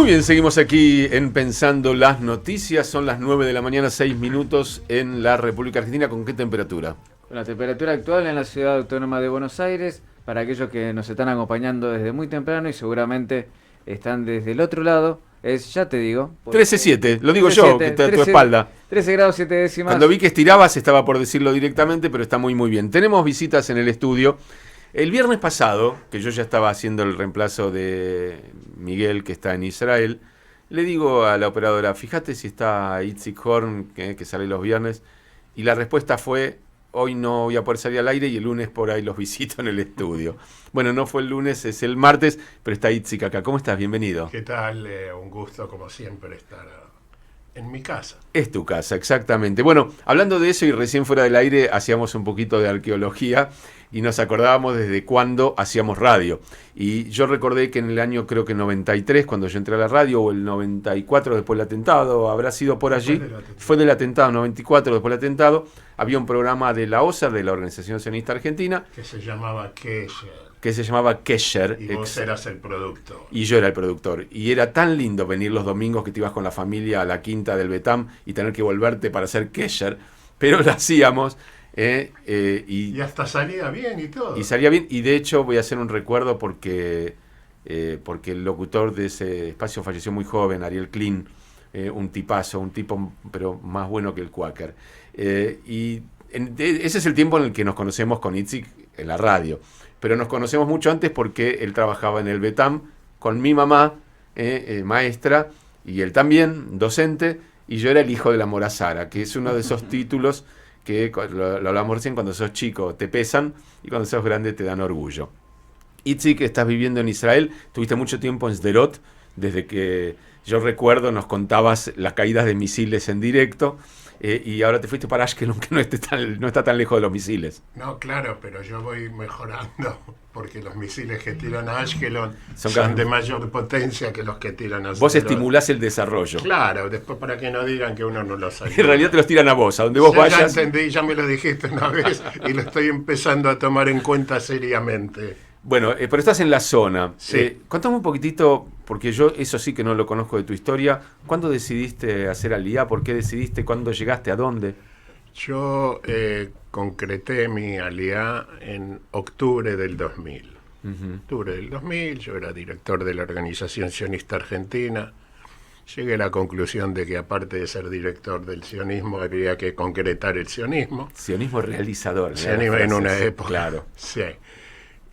Muy bien, seguimos aquí en Pensando las Noticias. Son las 9 de la mañana, 6 minutos en la República Argentina. ¿Con qué temperatura? Con la temperatura actual en la ciudad autónoma de Buenos Aires, para aquellos que nos están acompañando desde muy temprano y seguramente están desde el otro lado, ya te digo... 13.7, lo digo yo, que está a tu espalda. 13 grados 7 décimas. Cuando vi que estirabas estaba por decirlo directamente, pero está muy bien. Tenemos visitas en el estudio. El viernes pasado, que yo ya estaba haciendo el reemplazo de Miguel, que está en Israel, le digo a la operadora, fíjate si está Itzik Horn, que sale los viernes, y la respuesta fue, hoy no voy a poder salir al aire y el lunes por ahí los visito en el estudio. Bueno, no fue el lunes, es el martes, pero está Itzik acá. ¿Cómo estás? Bienvenido. ¿Qué tal? Un gusto, como siempre, estar en mi casa. Es tu casa, exactamente. Bueno, hablando de eso y recién fuera del aire, hacíamos un poquito de arqueología y nos acordábamos desde cuándo hacíamos radio. Y yo recordé que en el año, creo que 93, cuando yo entré a la radio, o el 94 después del atentado, habrá sido por allí, fue del atentado, 94 después del atentado, había un programa de la OSA, de la Organización Sionista Argentina, que se llamaba Kesher. Kesher. Y vos eras el productor. Y yo era el productor. Y era tan lindo venir los domingos que te ibas con la familia a la quinta del Betam y tener que volverte para hacer Kesher, pero lo hacíamos. Y hasta salía bien y todo. Y salía bien, y de hecho voy a hacer un recuerdo porque el locutor de ese espacio falleció muy joven, Ariel Klein, un tipazo, un tipo pero más bueno que el Quaker. Ese es el tiempo en el que nos conocemos con Itzik en la radio, pero nos conocemos mucho antes porque él trabajaba en el Betam con mi mamá, maestra, y él también, docente, y yo era el hijo de la Morazara, que es uno de esos títulos que lo hablamos recién, cuando sos chico te pesan y cuando sos grande te dan orgullo. Itzik, estás viviendo en Israel, tuviste mucho tiempo en Sderot, desde que yo recuerdo nos contabas las caídas de misiles en directo, y ahora te fuiste para Ashkelon, que no está tan lejos de los misiles. No, claro, pero yo voy mejorando, porque los misiles que tiran a Ashkelon son de mayor potencia que los que tiran a Sderot. Vos estimulás el desarrollo. Claro, después para que no digan que uno no los ayuda. En realidad te los tiran a vos, a donde vos vayas. Ya entendí, ya me lo dijiste una vez y lo estoy empezando a tomar en cuenta seriamente. Bueno, pero estás en la zona. Sí. Contame un poquitito, porque yo eso sí que no lo conozco de tu historia. ¿Cuándo decidiste hacer Aliyá? ¿Por qué decidiste? ¿Cuándo llegaste? ¿A dónde? Yo concreté mi Aliyá en octubre del 2000. Octubre del 2000, yo era director de la Organización Sionista Argentina. Llegué a la conclusión de que aparte de ser director del sionismo, había que concretar el sionismo. Sionismo realizador. Sionismo en una época. Claro. Sí.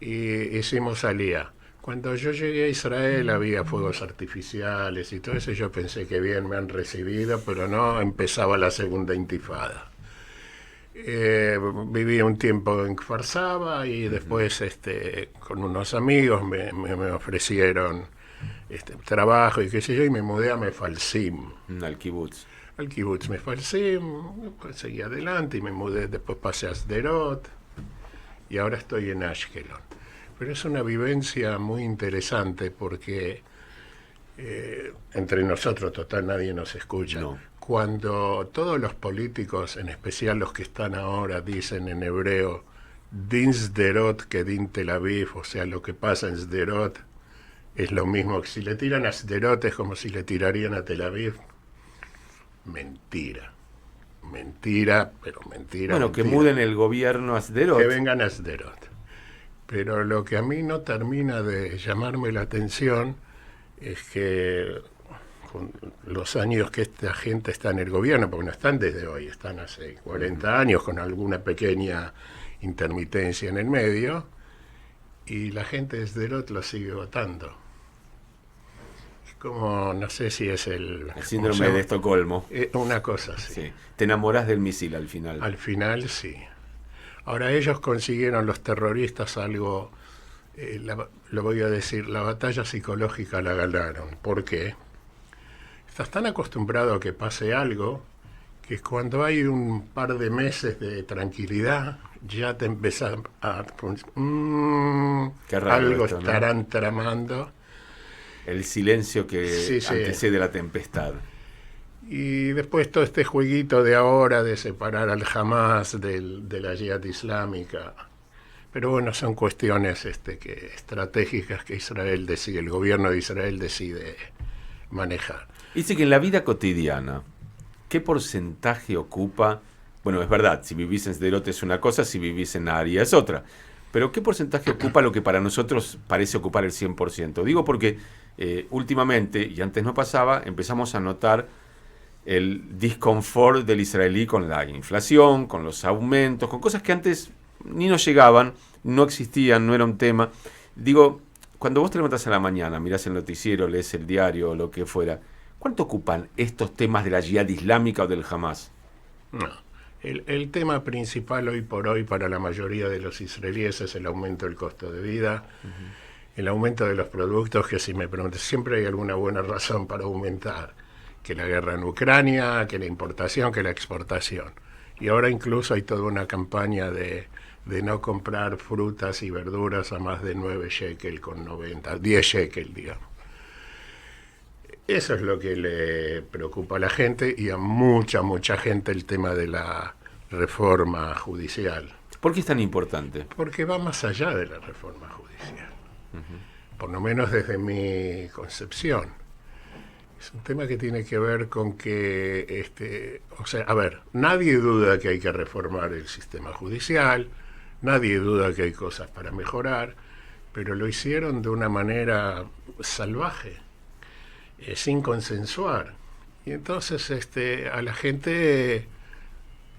Y hicimos Aliyá. Cuando yo llegué a Israel había fuegos artificiales y todo eso. Yo pensé que bien me han recibido, pero no, empezaba la segunda intifada. Viví un tiempo en Kfar Saba y después con unos amigos me ofrecieron trabajo y qué sé yo, y me mudé a Mefalsim. Al kibutz. Al kibutz Mefalsim, pues seguí adelante y me mudé, después pasé a Sderot y ahora estoy en Ashkelon. Pero es una vivencia muy interesante porque entre nosotros, total, nadie nos escucha. No. Cuando todos los políticos, en especial los que están ahora, dicen en hebreo Din Sderot que Din Tel Aviv, o sea, lo que pasa en Sderot es lo mismo que si le tiran a Sderot es como si le tirarían a Tel Aviv. Mentira, pero mentira. Bueno, que muden el gobierno a Sderot. Que vengan a Sderot. Pero lo que a mí no termina de llamarme la atención es que con los años que esta gente está en el gobierno, porque no están desde hoy, están hace 40 años con alguna pequeña intermitencia en el medio, y la gente de Sderot lo sigue votando. Es como, no sé si es el síndrome de Estocolmo. Una cosa así. Sí. Te enamorás del misil al final. Al final sí. Ahora ellos consiguieron, los terroristas, algo, lo voy a decir, la batalla psicológica la ganaron. ¿Por qué? Estás tan acostumbrado a que pase algo que cuando hay un par de meses de tranquilidad ya te empezás a... Qué raro algo esto, ¿no? Estarán tramando. El silencio que antecede la tempestad. Y después todo este jueguito de ahora de separar al Hamas de la Yihad Islámica. Pero bueno, son cuestiones estratégicas que Israel decide, el gobierno de Israel decide manejar. Dice que en la vida cotidiana, ¿qué porcentaje ocupa? Bueno, es verdad, si vivís en Sderot es una cosa, si vivís en Aria es otra. Pero ¿qué porcentaje ocupa lo que para nosotros parece ocupar el 100%? Digo porque últimamente, y antes no pasaba, empezamos a notar el disconfort del israelí con la inflación, con los aumentos, con cosas que antes ni nos llegaban, no existían, no era un tema. Digo, cuando vos te levantás a la mañana, mirás el noticiero, lees el diario o lo que fuera, ¿cuánto ocupan estos temas de la yihad islámica o del Hamas? No. El tema principal hoy por hoy para la mayoría de los israelíes es el aumento del costo de vida, el aumento de los productos, que si me preguntas, siempre hay alguna buena razón para aumentar, que la guerra en Ucrania, que la importación, que la exportación. Y ahora incluso hay toda una campaña de no comprar frutas y verduras a más de 9 shekel con 90, 10 shekel, digamos. Eso es lo que le preocupa a la gente y a mucha gente el tema de la reforma judicial. ¿Por qué es tan importante? Porque va más allá de la reforma judicial, por lo menos desde mi concepción. Es un tema que tiene que ver con que, nadie duda que hay que reformar el sistema judicial, nadie duda que hay cosas para mejorar, pero lo hicieron de una manera salvaje, sin consensuar. Y entonces a la gente,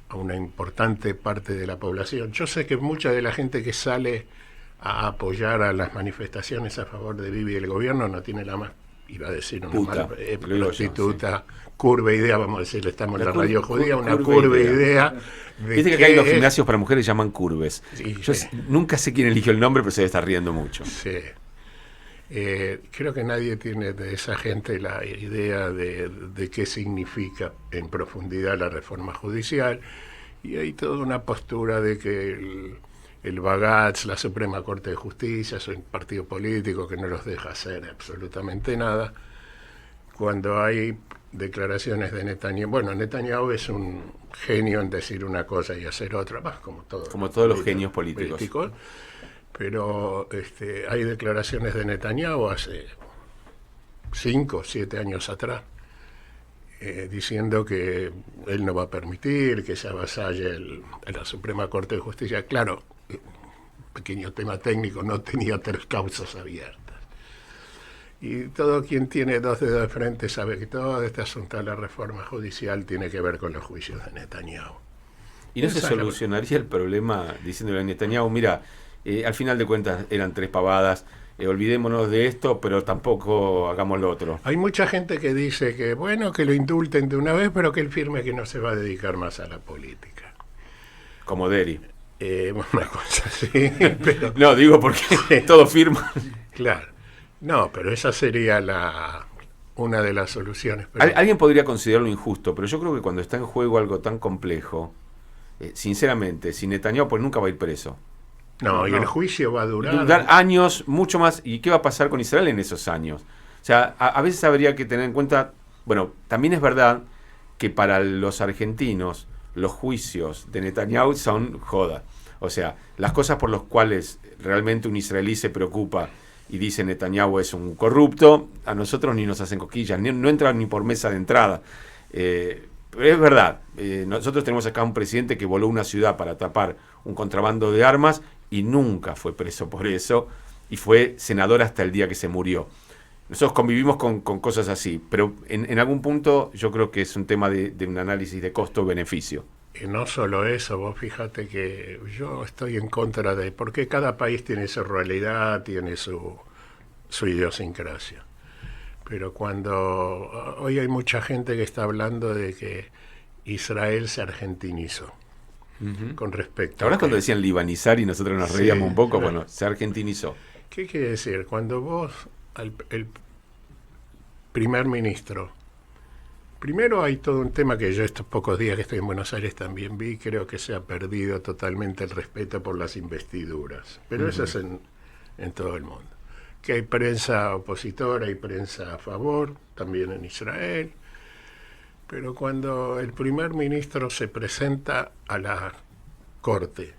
a una importante parte de la población, yo sé que mucha de la gente que sale a apoyar a las manifestaciones a favor de Bibi y el gobierno no tiene la más, iba a decir una mala prostituta, sí, curva idea, vamos a decir, estamos en la radio judía, una curva idea. Viste que acá hay los gimnasios para mujeres llaman curves. Sí, yo nunca sé quién eligió el nombre, pero se debe estar riendo mucho. Sí. Creo que nadie tiene de esa gente la idea de qué significa en profundidad la reforma judicial, y hay toda una postura de que el Bagatz, la Suprema Corte de Justicia, es un partido político que no los deja hacer absolutamente nada. Cuando hay declaraciones de Netanyahu, bueno, Netanyahu es un genio en decir una cosa y hacer otra, más como todos los genios políticos. Pero hay declaraciones de Netanyahu hace 5 o 7 años atrás, diciendo que él no va a permitir que se avasalle la Suprema Corte de Justicia. Claro, pequeño tema técnico, no tenía 3 causas abiertas. Y todo quien tiene 2 dedos de frente sabe que todo este asunto de la reforma judicial tiene que ver con los juicios de Netanyahu. ¿Y no se solucionaría el problema diciéndole a Netanyahu, mira, al final de cuentas eran 3 pavadas, olvidémonos de esto, pero tampoco hagamos lo otro? Hay mucha gente que dice que, bueno, que lo indulten de una vez, pero que él firme que no se va a dedicar más a la política. Como Deri. Una cosa así. Pero, no, digo porque todo firma. Claro. No, pero esa sería una de las soluciones. Pero alguien podría considerarlo injusto, pero yo creo que cuando está en juego algo tan complejo, sinceramente, si Netanyahu pues nunca va a ir preso. No, y el juicio va a durar años, mucho más. ¿Y qué va a pasar con Israel en esos años? O sea, a veces habría que tener en cuenta, bueno, también es verdad que para los argentinos los juicios de Netanyahu son joda. O sea, las cosas por las cuales realmente un israelí se preocupa y dice Netanyahu es un corrupto, a nosotros ni nos hacen cosquillas, no entran ni por mesa de entrada. Pero es verdad, nosotros tenemos acá un presidente que voló una ciudad para tapar un contrabando de armas y nunca fue preso por eso, y fue senador hasta el día que se murió. Nosotros convivimos con cosas así, pero en algún punto yo creo que es un tema de un análisis de costo-beneficio. Y no solo eso, vos fíjate que yo estoy en contra de, porque cada país tiene su realidad, tiene su idiosincrasia. Pero cuando hoy hay mucha gente que está hablando de que Israel se argentinizó, con respecto ahora cuando decían libanizar y nosotros nos reíamos un poco, claro. Bueno, se argentinizó. ¿Qué quiere decir? Cuando vos, el primer ministro, primero hay todo un tema que yo estos pocos días que estoy en Buenos Aires también vi, creo que se ha perdido totalmente el respeto por las investiduras, pero eso es en todo el mundo. Que hay prensa opositora y prensa a favor, también en Israel. Pero cuando el primer ministro se presenta a la corte,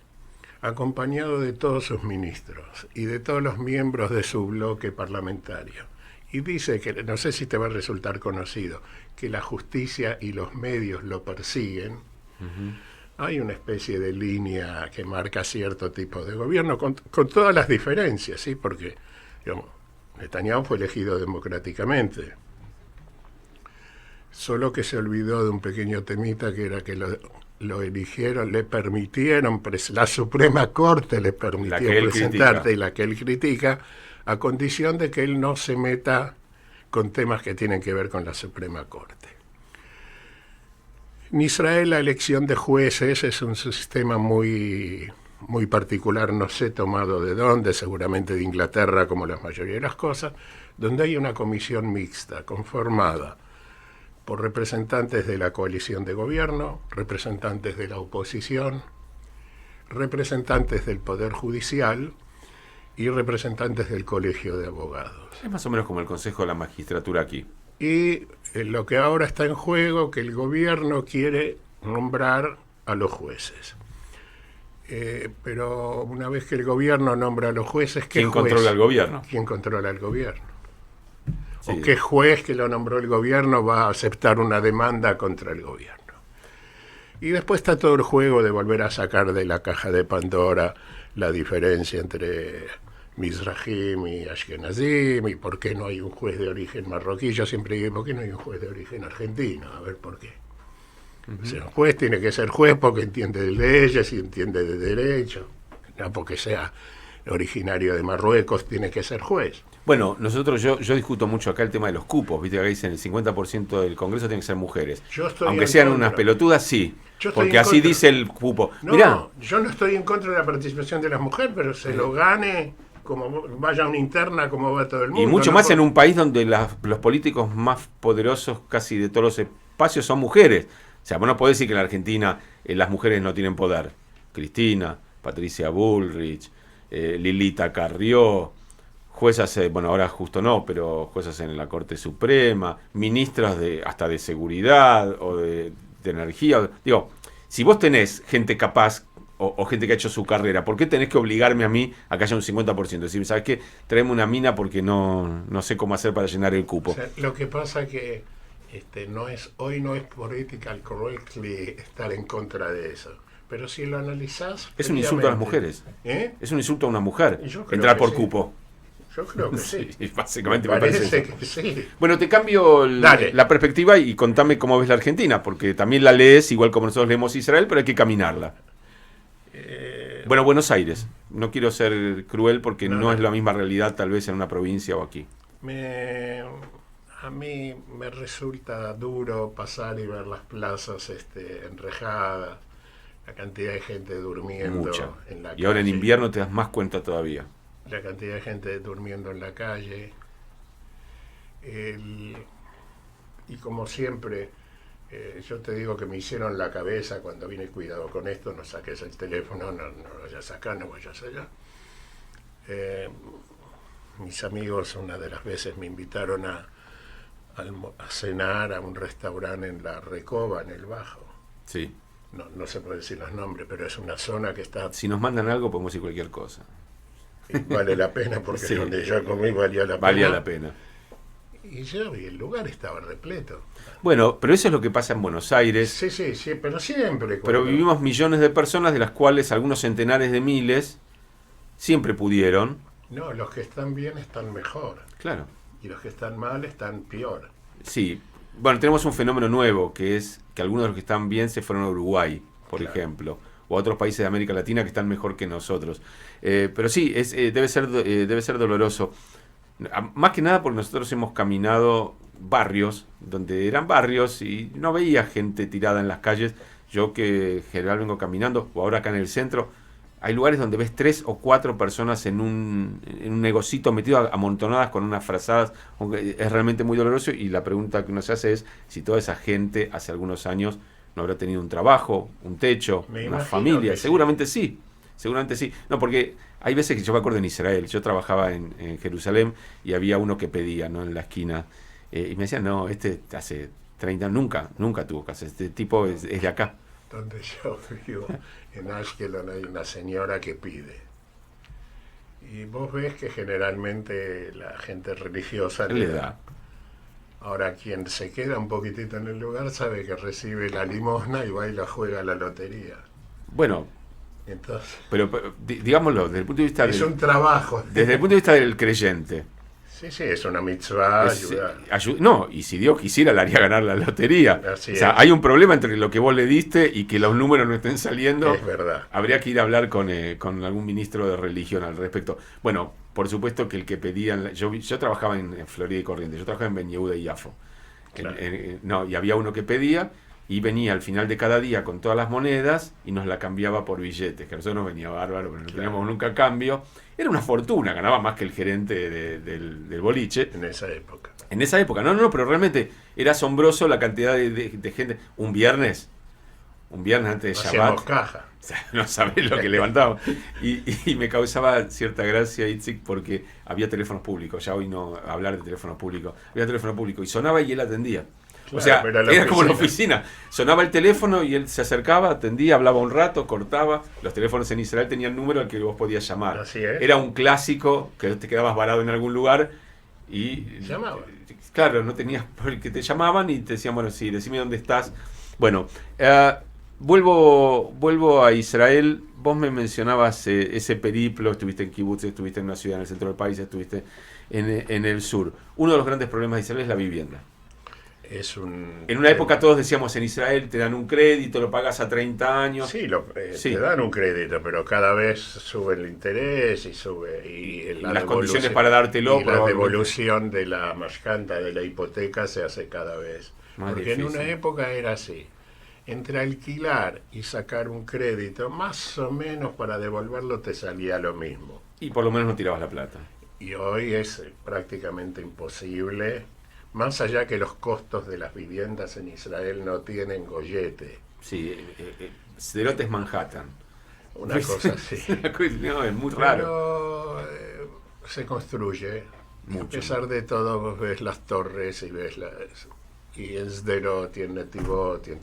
acompañado de todos sus ministros y de todos los miembros de su bloque parlamentario, y dice que, no sé si te va a resultar conocido, que la justicia y los medios lo persiguen. Hay una especie de línea que marca cierto tipo de gobierno, con todas las diferencias, ¿sí? Porque, digamos, Netanyahu fue elegido democráticamente, solo que se olvidó de un pequeño temita, que era que lo eligieron, le permitieron, la Suprema Corte le permitió presentarte, y la que él critica, a condición de que él no se meta con temas que tienen que ver con la Suprema Corte. En Israel la elección de jueces es un sistema muy, muy particular, no sé tomado de dónde, seguramente de Inglaterra, como la mayoría de las cosas, donde hay una comisión mixta conformada por representantes de la coalición de gobierno, representantes de la oposición, representantes del Poder Judicial y representantes del Colegio de Abogados. Es más o menos como el Consejo de la Magistratura aquí. Y lo que ahora está en juego, que el gobierno quiere nombrar a los jueces. Pero una vez que el gobierno nombra a los jueces, ¿quién controla el gobierno? ¿Quién controla el gobierno? Sí. ¿O qué juez que lo nombró el gobierno va a aceptar una demanda contra el gobierno? Y después está todo el juego de volver a sacar de la caja de Pandora la diferencia entre Mizrahim y Ashkenazim, y por qué no hay un juez de origen marroquí. Yo siempre digo, ¿por qué no hay un juez de origen argentino? A ver, ¿por qué? O sea, un juez tiene que ser juez porque entiende de leyes y entiende de derecho. No porque sea originario de Marruecos tiene que ser juez. Bueno, yo discuto mucho acá el tema de los cupos, viste que dicen el 50% del Congreso tiene que ser mujeres. Aunque sean unas pelotudas, sí. Porque así dice el cupo. No, Mirá, yo no estoy en contra de la participación de las mujeres, pero se lo gane como vaya una interna, como va todo el mundo. Y mucho más en un país donde los políticos más poderosos casi de todos los espacios son mujeres. O sea, vos no podés decir que en la Argentina las mujeres no tienen poder. Cristina, Patricia Bullrich, Lilita Carrió, juezas, bueno, ahora justo no, pero juezas en la Corte Suprema, ministros hasta de seguridad o de energía. Digo, si vos tenés gente capaz o gente que ha hecho su carrera, ¿por qué tenés que obligarme a mí a que haya un 50%? Decir, ¿sabes qué? Traeme una mina porque no sé cómo hacer para llenar el cupo. O sea, lo que pasa que hoy no es political correctly estar en contra de eso. Pero si lo analizás... Es un insulto a las mujeres. Es un insulto a una mujer entrar por cupo. Yo creo que sí. Básicamente me parece eso. Que sí. Bueno, te cambio la perspectiva y contame cómo ves la Argentina, porque también la lees igual como nosotros leemos Israel, pero hay que caminarla. Bueno, Buenos Aires. No quiero ser cruel porque no es la misma realidad tal vez en una provincia o aquí. A mí me resulta duro pasar y ver las plazas enrejadas, la cantidad de gente durmiendo en la calle. Y ahora en invierno te das más cuenta todavía. La cantidad de gente durmiendo en la calle. Y como siempre, yo te digo que me hicieron la cabeza cuando vine, cuidado con esto, no saques el teléfono, no lo vayas acá, no vayas allá. Mis amigos una de las veces me invitaron a cenar a un restaurante en La Recoba, en el Bajo. Sí. No se puede decir los nombres, pero es una zona que está... Si nos mandan algo podemos decir cualquier cosa. Vale la pena porque sí. Donde yo comí valía la pena. Valía la pena. Y yo vi, el lugar estaba repleto. Bueno, pero eso es lo que pasa en Buenos Aires. Sí, pero siempre. Pero vivimos millones de personas, de las cuales algunos centenares de miles siempre pudieron. No, los que están bien están mejor. Claro. Y los que están mal están peor. Sí. Bueno, tenemos un fenómeno nuevo, que es que algunos de los que están bien se fueron a Uruguay, por ejemplo, o a otros países de América Latina que están mejor que nosotros. Pero sí, debe ser doloroso. Más que nada porque nosotros hemos caminado barrios, donde eran barrios y no veía gente tirada en las calles. Yo que en general vengo caminando, o ahora acá en el centro, hay lugares donde ves 3 o 4 personas en un negocito metido amontonadas con unas frazadas. Es realmente muy doloroso y la pregunta que uno se hace es si toda esa gente hace algunos años no habrá tenido un trabajo, un techo, una familia. Seguramente sí. Seguramente sí. No, porque hay veces que yo me acuerdo en Israel, yo trabajaba en Jerusalén y había uno que pedía, ¿no?, en la esquina, y me decían, no, hace 30 años, nunca tuvo casa, este tipo es de acá. Donde yo vivo, en Ashkelon, hay una señora que pide. Y vos ves que generalmente la gente religiosa le da. Ahora, quien se queda un poquitito en el lugar sabe que recibe la limosna y va y la juega a la lotería. Bueno, entonces, pero digámoslo, desde el punto de vista es un trabajo. desde el punto de vista del creyente. Sí, sí, es una mitzvah ayudar. No, y si Dios quisiera le haría ganar la lotería. Así o sea, es. hay un problema entre lo que vos le diste y que los números no estén saliendo. Es verdad. Habría que ir a hablar con algún ministro de religión al respecto. Bueno, por supuesto que el que pedían... Yo trabajaba en Florida y Corrientes, yo trabajaba en Ben Yehuda y Yafo. Claro. No, y había uno que pedía y venía al final de cada día con todas las monedas y nos la cambiaba por billetes, que a nosotros nos venía bárbaro, pero no teníamos nunca cambio. Era una fortuna, ganaba más que el gerente del boliche. En esa época. En esa época, no, pero realmente era asombroso la cantidad de gente. Un viernes antes de Shabbat, Hacíamos caja. o sea, no sabés lo que levantábamos. Y me causaba cierta gracia, Itzik, porque había teléfonos públicos. Ya hoy no hablar de teléfonos públicos. Había teléfono público y sonaba y él atendía. Claro, o sea, pero era como la oficina. Sonaba el teléfono y él se acercaba, atendía, hablaba un rato, cortaba. Los teléfonos en Israel tenían número al que vos podías llamar. Así es. Era un clásico que te quedabas varado en algún lugar y... Llamaba. Claro, no tenías... Porque te llamaban y te decían, bueno, sí, decime dónde estás. Bueno, vuelvo a Israel. Vos me mencionabas ese periplo, estuviste en Kibutz, estuviste en una ciudad en el centro del país, estuviste en el sur. Uno de los grandes problemas de Israel es la vivienda. En una época todos decíamos en Israel te dan un crédito, lo pagas a 30 años. Sí, Sí. te dan un crédito, pero cada vez sube el interés y sube y las condiciones para dártelo. Y la devolución de la mashkanta, de la hipoteca, se hace cada vez. Más Porque difícil. en una época era así. Entre alquilar y sacar un crédito, más o menos para devolverlo te salía lo mismo. Y por lo menos no tirabas la plata. Y hoy es prácticamente imposible, más allá que los costos de las viviendas en Israel no tienen gollete. Sí, Sderot es Manhattan. Una cosa así. No, es muy raro. Pero se construye. Mucho. A pesar de todo, vos ves las torres y ves y en Sderot, y en Netivot, y en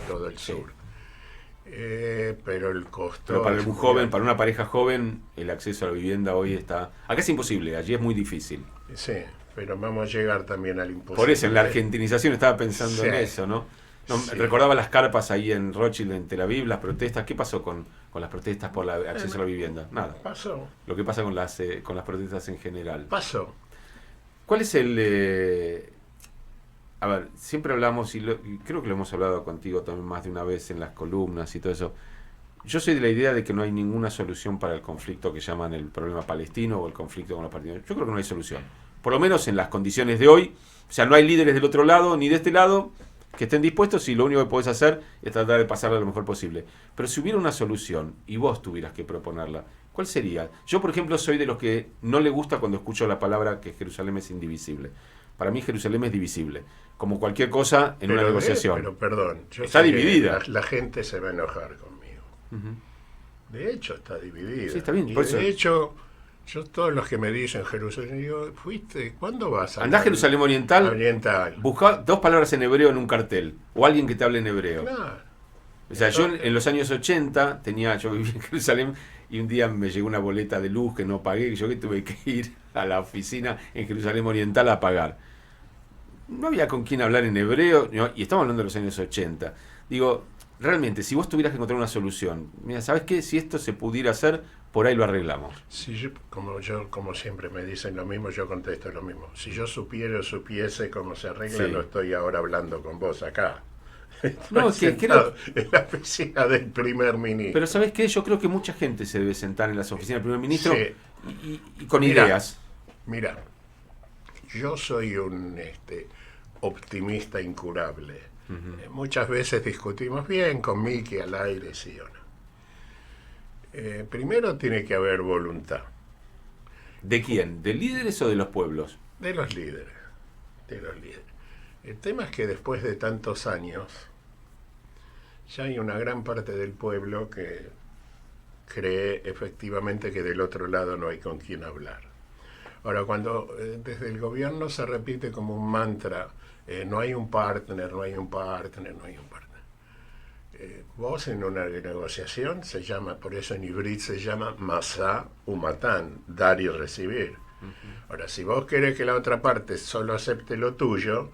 todo el Sí. sur. Pero el costo... Pero para es un muy joven, alto. para una pareja joven, el acceso a la vivienda hoy está... Acá es imposible, allí es muy difícil. Sí, pero vamos a llegar también al imposible. Por eso, en la argentinización estaba pensando Sí. en eso, ¿no? Sí. Recordaba las carpas ahí en Rothschild, en Tel Aviv, las protestas. ¿Qué pasó con las protestas por el acceso a la vivienda? Nada. Pasó, Lo que pasa con las protestas en general. pasó. ¿Cuál es el... a ver, siempre hablamos, y creo que lo hemos hablado contigo también más de una vez en las columnas y todo eso. Yo soy de la idea de que no hay ninguna solución para el conflicto que llaman el problema palestino o el conflicto con los palestinos. Yo creo que no hay solución. Por lo menos en las condiciones de hoy. O sea, no hay líderes del otro lado ni de este lado que estén dispuestos y lo único que podés hacer es tratar de pasarla lo mejor posible. Pero si hubiera una solución y vos tuvieras que proponerla, ¿cuál sería? Yo, por ejemplo, soy de los que no le gusta cuando escucho la palabra que Jerusalén es indivisible. Para mí Jerusalén es divisible, como cualquier cosa en una negociación. Pero perdón, yo Está sé que dividida. La gente se va a enojar conmigo. Ujú. De hecho, está dividida. Sí, está bien, Y por eso. de hecho, yo todos los que me dicen Jerusalén, digo, ¿fuiste? ¿Cuándo vas a Andá a Jerusalén Oriental, Oriental. buscá 2 palabras en hebreo en un cartel, o alguien que te hable en hebreo. Claro. O sea, yo en los años 80 yo vivía en Jerusalén y un día me llegó una boleta de luz que no pagué, yo que tuve que ir a la oficina en Jerusalén Oriental a pagar. No había con quién hablar en hebreo, ¿no? Y estamos hablando de los años 80. Digo, realmente, si vos tuvieras que encontrar una solución, mira, ¿sabes qué? Si esto se pudiera hacer, por ahí lo arreglamos. Si yo, como siempre me dicen lo mismo, yo contesto lo mismo. Si yo supiera o supiese cómo se arregla, Sí. no estoy ahora hablando con vos acá. No, Estoy que sentado en la oficina del primer ministro. Pero ¿sabes qué? Yo creo que mucha gente se debe sentar en las oficinas del primer ministro Sí. y con Mirá. ideas. Mira, yo soy un optimista incurable. Muchas veces discutimos bien con Miki al aire, sí o no. Primero tiene que haber voluntad ¿De quién? ¿De líderes o de los pueblos? de los líderes. De los líderes. El tema es que después de tantos años, ya hay una gran parte del pueblo que cree efectivamente que del otro lado no hay con quién hablar. Ahora, cuando desde el gobierno se repite como un mantra, no hay un partner, no hay un partner, no hay un partner. Vos en una negociación se llama, por eso en hibrid se llama masá u matán, dar y recibir. Ahora, si vos querés que la otra parte solo acepte lo tuyo,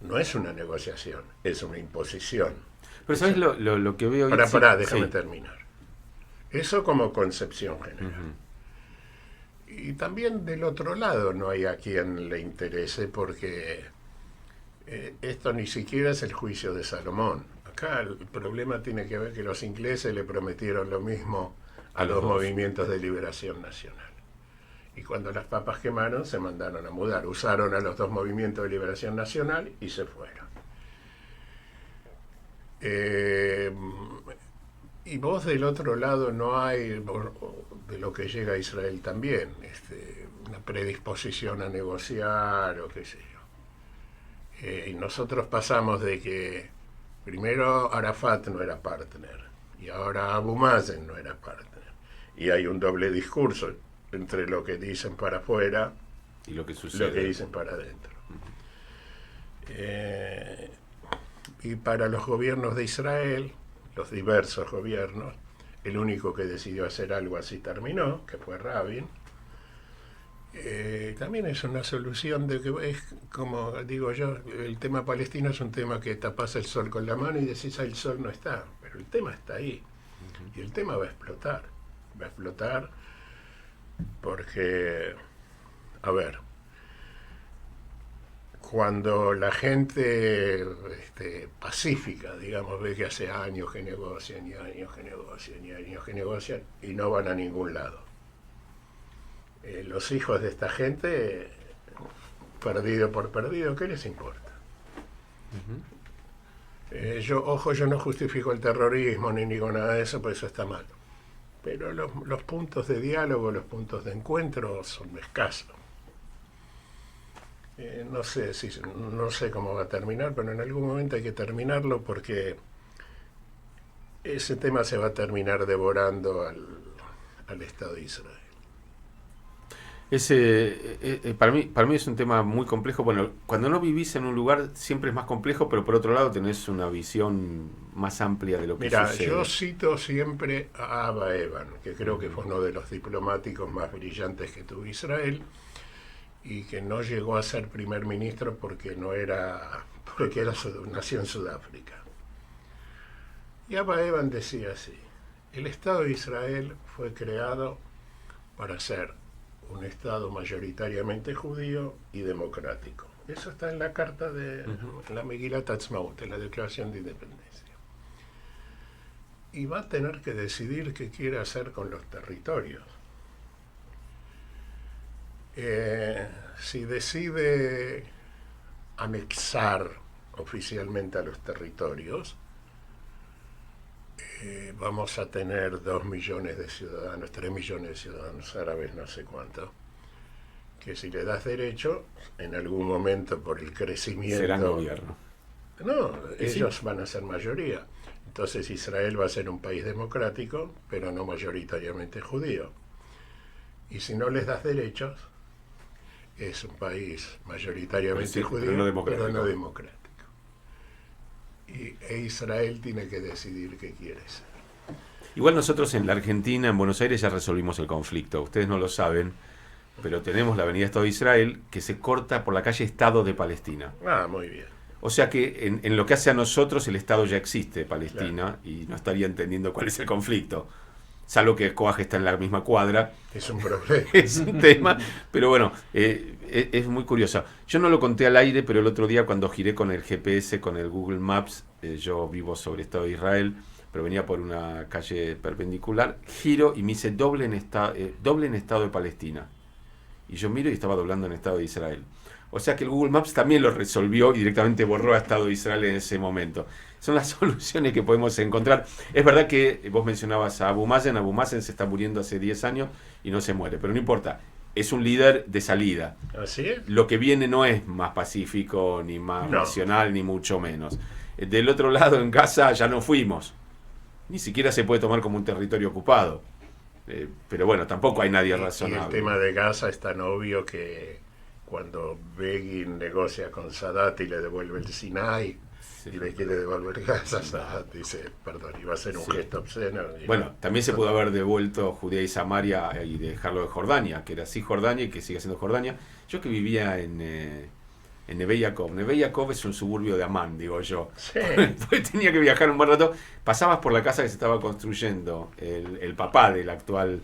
no es una negociación, es una imposición. Pero ¿sabes lo que veo? Pará, déjame terminar. Eso como concepción general. Y también del otro lado no hay a quien le interese, porque esto ni siquiera es el juicio de Salomón. Acá el problema tiene que ver que los ingleses le prometieron lo mismo a los movimientos de liberación nacional. Y cuando las papas quemaron, se mandaron a mudar. Usaron a los dos movimientos de liberación nacional y se fueron. Y vos del otro lado no hay, de lo que llega a Israel también, una predisposición a negociar o qué sé yo. Y nosotros pasamos de que primero Arafat no era partner y ahora Abu Mazen no era partner. Y hay un doble discurso entre lo que dicen para afuera y lo que sucede, lo que dicen para adentro. Y para los gobiernos de Israel, los diversos gobiernos, el único que decidió hacer algo así terminó, que fue Rabin. También es una solución de que es, como digo yo, el tema palestino es un tema que tapas el sol con la mano y decís, el sol no está, pero el tema está ahí. Y el tema va a explotar porque, a ver, cuando la gente pacífica, digamos, ve que hace años que negocian y años que negocian y años que negocian y no van a ningún lado. Los hijos de esta gente, perdido por perdido, ¿qué les importa? Yo no justifico el terrorismo ni digo nada de eso, pues eso está mal. Pero los puntos de diálogo, los puntos de encuentro son escasos. No sé cómo va a terminar, pero en algún momento hay que terminarlo porque ese tema se va a terminar devorando al Estado de Israel. Para mí es un tema muy complejo. Bueno, cuando no vivís en un lugar siempre es más complejo, pero por otro lado tenés una visión más amplia de lo que sucede. Yo cito siempre a Abba Eban, que creo que fue uno de los diplomáticos más brillantes que tuvo Israel, y que no llegó a ser primer ministro porque nació en Sudáfrica. Y Abba Eban decía así: el Estado de Israel fue creado para ser un Estado mayoritariamente judío y democrático. Eso está en la carta de la Megilat Atzmaut, en la Declaración de Independencia. Y va a tener que decidir qué quiere hacer con los territorios. Si decide anexar oficialmente a los territorios, vamos a tener 2 millones de ciudadanos, 3 millones de ciudadanos árabes, no sé cuánto, que si le das derecho, en algún momento por el crecimiento... Serán gobierno. No, ellos van a ser mayoría. Entonces Israel va a ser un país democrático, pero no mayoritariamente judío. Y si no les das derechos, es un país mayoritariamente judío, pero no democrático. E Israel tiene que decidir qué quiere ser. Igual nosotros en la Argentina, en Buenos Aires, ya resolvimos el conflicto. Ustedes no lo saben, pero tenemos la avenida Estado de Israel que se corta por la calle Estado de Palestina. Ah, muy bien. O sea que en lo que hace a nosotros, el Estado ya existe, Palestina, claro, y no estaría entendiendo cuál es el conflicto. Salvo que Coaje está en la misma cuadra. Es un problema. Es un tema, pero bueno, es muy curioso. Yo no lo conté al aire, pero el otro día cuando giré con el GPS, con el Google Maps, yo vivo sobre Estado de Israel, pero venía por una calle perpendicular, giro y me hice doble en Estado de Palestina. Y yo miro y estaba doblando en Estado de Israel. O sea que el Google Maps también lo resolvió y directamente borró a Estado de Israel en ese momento. Son las soluciones que podemos encontrar. Es verdad que vos mencionabas a Abu Mazen. Abu Mazen se está muriendo hace 10 años y no se muere, pero no importa. Es un líder de salida. ¿Así es? Lo que viene no es más pacífico, ni más nacional, ni mucho menos. Del otro lado, en Gaza, ya no fuimos. Ni siquiera se puede tomar como un territorio ocupado. Pero bueno, tampoco hay nadie razonable. Y el tema de Gaza es tan obvio que cuando Begin negocia con Sadat y le devuelve el Sinai, y le quiere devolver gasas, dice, perdón, iba a ser un gesto obsceno. Bueno, también se pudo haber devuelto Judea y Samaria y dejarlo de Jordania, que era Cisjordania y que sigue siendo Jordania. Yo que vivía en Neve Yaakov. Neve Yaakov es un suburbio de Amán, digo yo. Sí. Después tenía que viajar un buen rato. Pasabas por la casa que se estaba construyendo, el papá del actual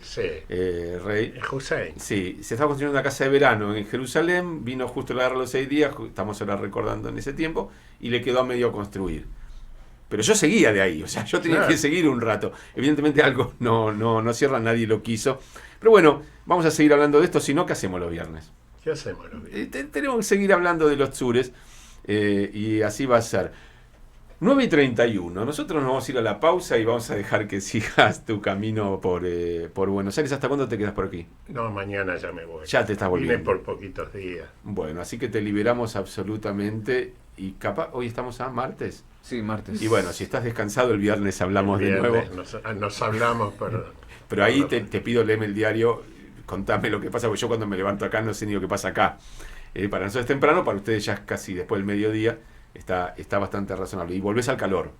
rey. Hussein. Sí, se estaba construyendo una casa de verano en Jerusalén, vino justo a agarrar los 6 días, estamos ahora recordando en ese tiempo, y le quedó a medio construir. Pero yo seguía de ahí, o sea, yo tenía que seguir un rato. Evidentemente algo no cierra, nadie lo quiso. Pero bueno, vamos a seguir hablando de esto, si no, ¿qué hacemos los viernes? ¿Qué hacemos los viernes? Tenemos que seguir hablando de los tzures, y así va a ser. 9:31, nosotros nos vamos a ir a la pausa y vamos a dejar que sigas tu camino por Buenos Aires. ¿Hasta cuándo te quedas por aquí? No, mañana ya me voy. Ya te estás volviendo. Vine por poquitos días. Bueno, así que te liberamos absolutamente. Y capaz, hoy estamos a martes. Sí, martes. Y bueno, si estás descansado, el viernes hablamos El de nuevo. viernes nos hablamos, pero ahí te pido, léeme el diario, contame lo que pasa, porque yo cuando me levanto acá no sé ni lo que pasa acá. Para nosotros es temprano, para ustedes ya es casi después del mediodía. Está bastante razonable. Y volvés al calor.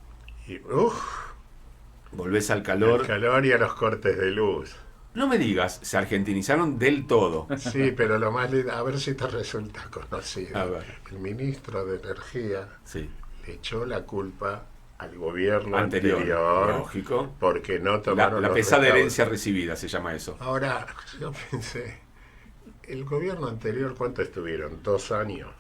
Volvés al calor. El calor y a los cortes de luz. No me digas, se argentinizaron del todo. Sí, pero lo más lindo, a ver si te resulta conocido. A ver. El ministro de Energía le echó la culpa al gobierno anterior, lógico, porque no tomaron la los pesada recaudos. herencia recibida, se llama eso. Ahora, yo pensé, el gobierno anterior, ¿cuánto estuvieron? 2 años.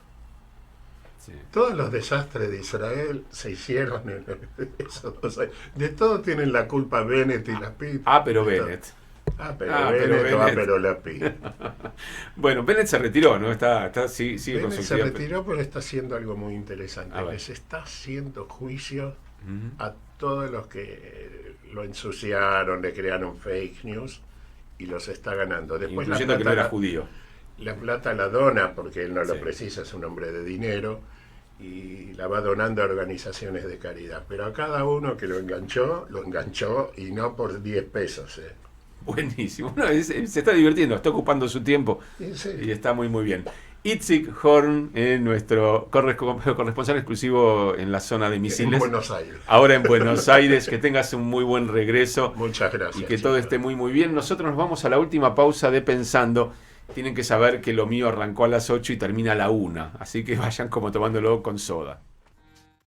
Sí. Todos los desastres de Israel se hicieron en esos 2 años. De todo tienen la culpa Bennett y Lapid. Pero Bennett. Bennett. Pero Lapid. Bueno, Bennett se retiró, ¿no? Sigue con Bennett su se actividad. retiró, pero está haciendo algo muy interesante. Les está haciendo juicio a todos los que lo ensuciaron, le crearon fake news y los está ganando. Después incluyendo que no era judío. La plata la dona porque él no lo precisa, es un hombre de dinero y la va donando a organizaciones de caridad. Pero a cada uno que lo enganchó y no por 10 pesos. Buenísimo. No, se está divirtiendo, está ocupando su tiempo y está muy muy bien. Itzik Horn, nuestro corresponsal exclusivo en la zona de misiles. En Buenos Aires. Ahora en Buenos Aires, que tengas un muy buen regreso. Muchas gracias. Y que todo esté muy muy bien. Nosotros nos vamos a la última pausa de Pensando. Tienen que saber que lo mío arrancó a las 8 y termina a la 1. Así que vayan como tomándolo con soda.